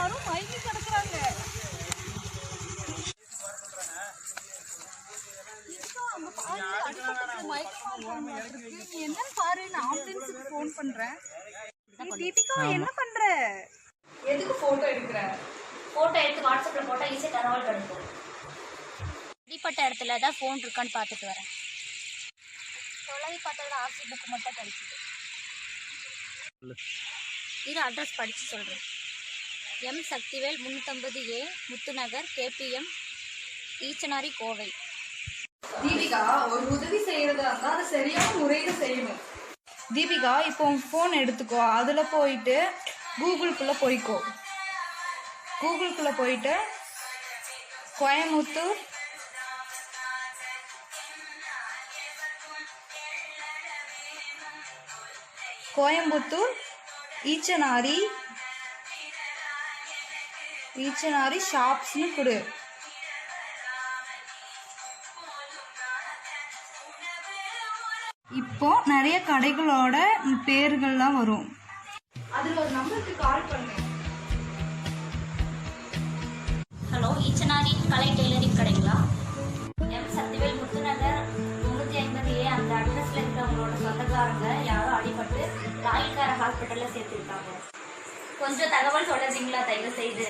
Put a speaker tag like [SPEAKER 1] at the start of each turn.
[SPEAKER 1] யாரும் மயங்கி கிடக்குறாங்க. என்னன்னு பாரு, நான் ஆம்புலன்ஸுக்கு ஃபோன் பண்றேன். தீபிகா என்ன பண்ற? எதுக்கு போட்டோ எடுக்கிற?
[SPEAKER 2] போட்டோ எடுத்து வாட்ஸ்அப்ல போட்டா ஈஸியா தகவல் கிடைக்கும். அடிப்பட்ட இடத்துல தான் ஃபோன் இருக்கான்னு பார்த்துட்டு வரேன். தொலைவி பார்த்தோட ஆர்சி புக் மட்டும் கிடைச்சிது. இது அட்ரஸ் படிச்சு சொல்றேன். M Sakthivel 350A Muthunagar KPM Eachanari Kovai.
[SPEAKER 1] Deepika, ஒரு உதவி செய்யறதா இருந்தா அதை சரியான முறையில செய்யணும். தீபிகா, இப்போ உன் ஃபோன் எடுத்துக்கோ. அதுல போயிட்டு கூகுளுக்குள்ள போய்க்கோ. கூகுளுக்குள்ள போயிட்டு கோயம்புத்தூர் ஈச்சனாரி ஷாப்ஸ்னு கொடு. இப்போ நிறைய கடைகளோட பேர்கள்லாம் வரும். அதுல ஒரு நம்பருக்கு கால் பண்ணு.
[SPEAKER 2] ஹலோ, ஈச்சனாரி கலை டெய்லரிங் கடைங்களா? எம் சக்திவேல் முத்துநகர் 350A அந்த அட்ரஸ்ல இருக்கிறவங்களோட சொந்தக்காரங்க யாரும் அடிபட்டு ராயல்கார ஹாஸ்பிட்டல்ல சேர்த்துருக்காங்க. கொஞ்சம் தகவல் சொல்றீங்களா தயவு செய்து?